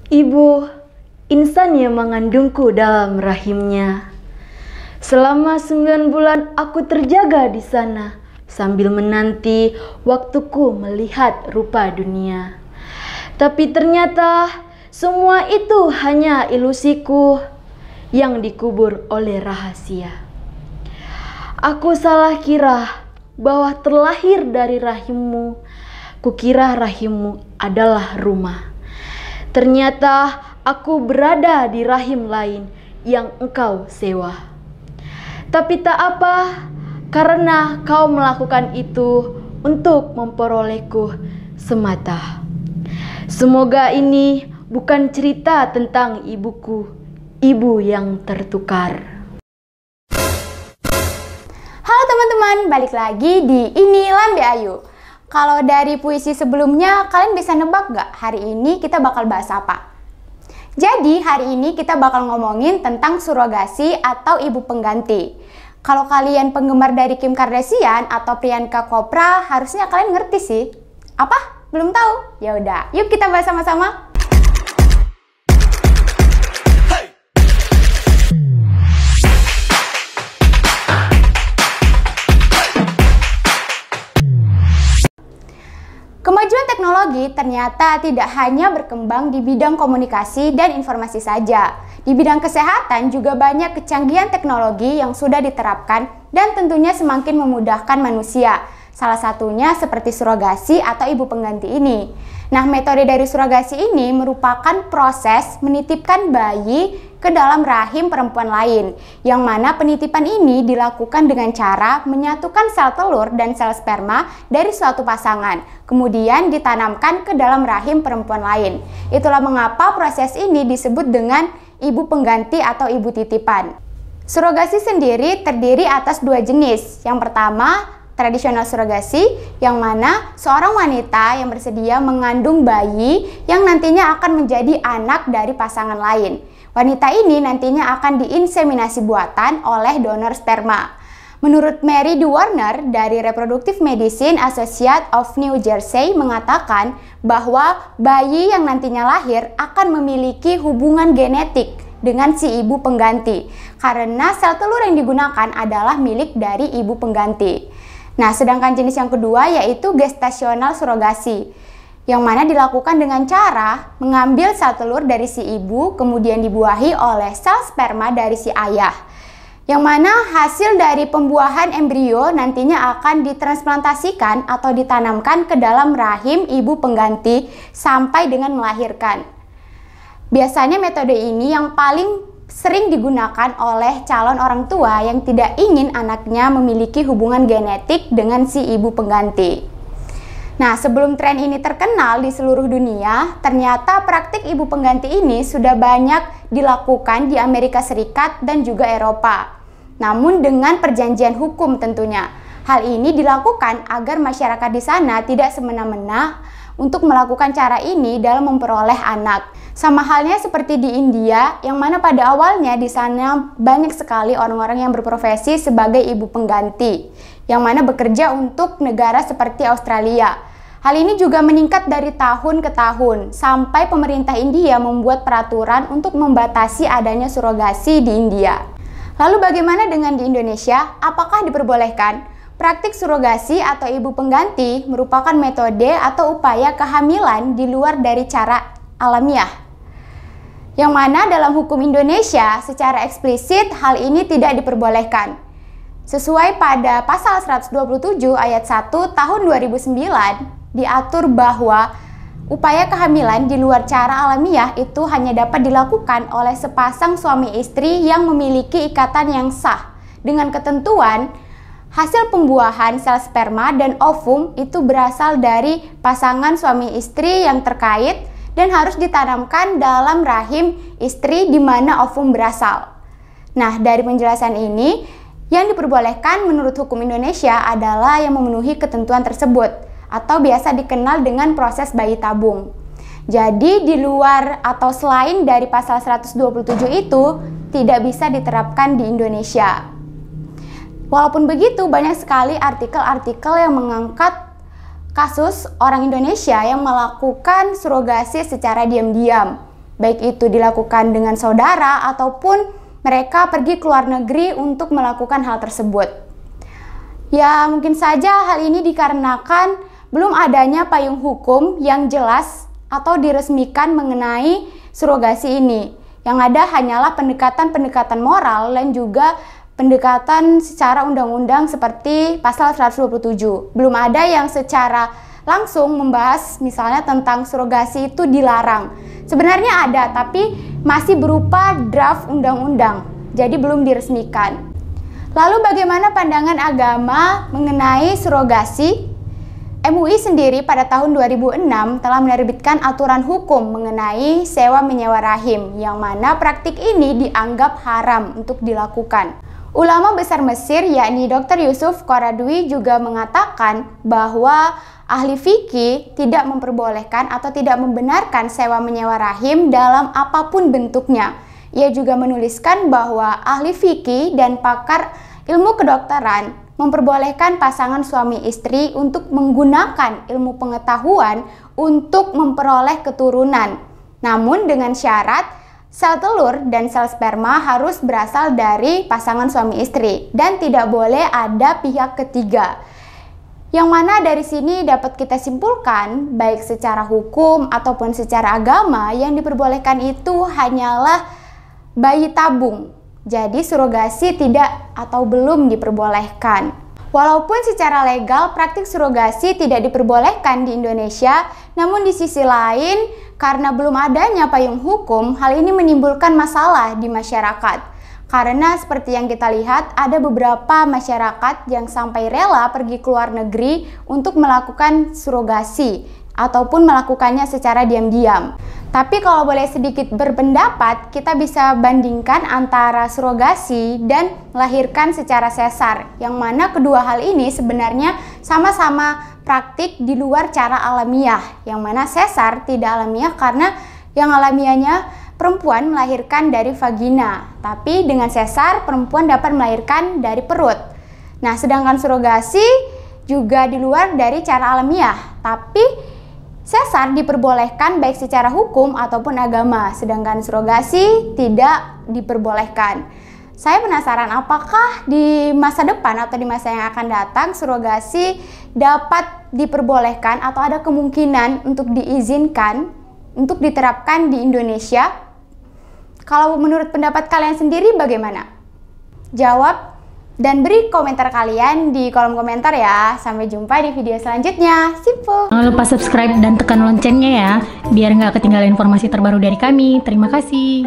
Ibu, insan yang mengandungku dalam rahimnya. Selama 9 bulan aku terjaga di sana, sambil menanti waktuku melihat rupa dunia. Tapi ternyata semua itu hanya ilusiku yang dikubur oleh rahasia. Aku salah kira bahwa terlahir dari rahimmu. Kukira rahimmu adalah rumah. Ternyata aku berada di rahim lain yang engkau sewa. Tapi tak apa, karena kau melakukan itu untuk memperolehku semata. Semoga ini bukan cerita tentang ibuku, ibu yang tertukar. Halo teman-teman, balik lagi di Ini Lambe Ayu. Kalau dari puisi sebelumnya, kalian bisa nebak gak hari ini kita bakal bahas apa? Jadi hari ini kita bakal ngomongin tentang surogasi atau ibu pengganti. Kalau kalian penggemar dari Kim Kardashian atau Priyanka Chopra, harusnya kalian ngerti sih. Apa? Belum tahu? Ya udah, yuk kita bahas sama-sama. Kemajuan teknologi ternyata tidak hanya berkembang di bidang komunikasi dan informasi saja. Di bidang kesehatan juga banyak kecanggihan teknologi yang sudah diterapkan dan tentunya semakin memudahkan manusia. Salah satunya seperti surogasi atau ibu pengganti ini. Nah, metode dari surogasi ini merupakan proses menitipkan bayi ke dalam rahim perempuan lain, yang mana penitipan ini dilakukan dengan cara menyatukan sel telur dan sel sperma dari suatu pasangan, kemudian ditanamkan ke dalam rahim perempuan lain. Itulah mengapa proses ini disebut dengan ibu pengganti atau ibu titipan. Surogasi sendiri terdiri atas dua jenis. Yang pertama, tradisional surogasi, yang mana seorang wanita yang bersedia mengandung bayi yang nantinya akan menjadi anak dari pasangan lain. Wanita ini nantinya akan diinseminasi buatan oleh donor sperma. Menurut Mary D. Warner dari Reproductive Medicine Associate of New Jersey mengatakan bahwa bayi yang nantinya lahir akan memiliki hubungan genetik dengan si ibu pengganti karena sel telur yang digunakan adalah milik dari ibu pengganti. Nah, sedangkan jenis yang kedua yaitu gestasional surogasi, yang mana dilakukan dengan cara mengambil sel telur dari si ibu kemudian dibuahi oleh sel sperma dari si ayah, yang mana hasil dari pembuahan embrio nantinya akan ditransplantasikan atau ditanamkan ke dalam rahim ibu pengganti sampai dengan melahirkan. Biasanya metode ini yang paling sering digunakan oleh calon orang tua yang tidak ingin anaknya memiliki hubungan genetik dengan si ibu pengganti. Nah, sebelum tren ini terkenal di seluruh dunia, ternyata praktik ibu pengganti ini sudah banyak dilakukan di Amerika Serikat dan juga Eropa. Namun dengan perjanjian hukum tentunya. Hal ini dilakukan agar masyarakat di sana tidak semena-mena untuk melakukan cara ini dalam memperoleh anak. Sama halnya seperti di India, yang mana pada awalnya di sana banyak sekali orang-orang yang berprofesi sebagai ibu pengganti, yang mana bekerja untuk negara seperti Australia. Hal ini juga meningkat dari tahun ke tahun, sampai pemerintah India membuat peraturan untuk membatasi adanya surogasi di India. Lalu bagaimana dengan di Indonesia? Apakah diperbolehkan? Praktik surogasi atau ibu pengganti merupakan metode atau upaya kehamilan di luar dari cara alamiah, yang mana dalam hukum Indonesia secara eksplisit hal ini tidak diperbolehkan. Sesuai pada pasal 127 ayat 1 tahun 2009 diatur bahwa upaya kehamilan di luar cara alamiah itu hanya dapat dilakukan oleh sepasang suami istri yang memiliki ikatan yang sah dengan ketentuan hasil pembuahan sel sperma dan ovum itu berasal dari pasangan suami istri yang terkait dan harus ditanamkan dalam rahim istri di mana ovum berasal. Nah, dari penjelasan ini, yang diperbolehkan menurut hukum Indonesia adalah yang memenuhi ketentuan tersebut, atau biasa dikenal dengan proses bayi tabung. Jadi, di luar atau selain dari pasal 127 itu, tidak bisa diterapkan di Indonesia. Walaupun begitu, banyak sekali artikel-artikel yang mengangkat kasus orang Indonesia yang melakukan surogasi secara diam-diam. baik itu dilakukan dengan saudara ataupun mereka pergi ke luar negeri untuk melakukan hal tersebut. Ya, mungkin saja hal ini dikarenakan belum adanya payung hukum yang jelas atau diresmikan mengenai surogasi ini. Yang ada hanyalah pendekatan-pendekatan moral dan juga pendekatan secara undang-undang seperti pasal 127. Belum ada yang secara langsung membahas misalnya tentang surogasi itu dilarang. Sebenarnya ada, tapi masih berupa draft undang-undang, jadi belum diresmikan. Lalu bagaimana pandangan agama mengenai surogasi? MUI sendiri pada tahun 2006 telah menerbitkan aturan hukum mengenai sewa menyewa rahim, yang mana praktik ini dianggap haram untuk dilakukan. Ulama besar Mesir yakni Dr. Yusuf Qaradawi juga mengatakan bahwa ahli fikih tidak memperbolehkan atau tidak membenarkan sewa menyewa rahim dalam apapun bentuknya. Ia juga menuliskan bahwa ahli fikih dan pakar ilmu kedokteran memperbolehkan pasangan suami istri untuk menggunakan ilmu pengetahuan untuk memperoleh keturunan. Namun dengan syarat sel telur dan sel sperma harus berasal dari pasangan suami istri dan tidak boleh ada pihak ketiga. Yang mana dari sini dapat kita simpulkan baik secara hukum ataupun secara agama yang diperbolehkan itu hanyalah bayi tabung. Jadi surogasi tidak atau belum diperbolehkan. Walaupun secara legal praktik surogasi tidak diperbolehkan di Indonesia, namun di sisi lain karena belum adanya payung hukum, hal ini menimbulkan masalah di masyarakat. Karena seperti yang kita lihat, ada beberapa masyarakat yang sampai rela pergi ke luar negeri untuk melakukan surogasi ataupun melakukannya secara diam-diam. Tapi kalau boleh sedikit berpendapat, kita bisa bandingkan antara surogasi dan melahirkan secara sesar, yang mana kedua hal ini sebenarnya sama-sama praktik di luar cara alamiah, yang mana sesar tidak alamiah karena yang alamiahnya perempuan melahirkan dari vagina, tapi dengan sesar perempuan dapat melahirkan dari perut. Nah, sedangkan surogasi juga di luar dari cara alamiah, tapi sesar diperbolehkan baik secara hukum ataupun agama, sedangkan surogasi tidak diperbolehkan. Saya penasaran apakah di masa depan atau di masa yang akan datang surogasi dapat diperbolehkan atau ada kemungkinan untuk diizinkan untuk diterapkan di Indonesia? Kalau menurut pendapat kalian sendiri bagaimana? Jawab dan beri komentar kalian di kolom komentar ya. Sampai jumpa di video selanjutnya. Simple. Jangan lupa subscribe dan tekan loncengnya ya, biar nggak ketinggalan informasi terbaru dari kami. Terima kasih.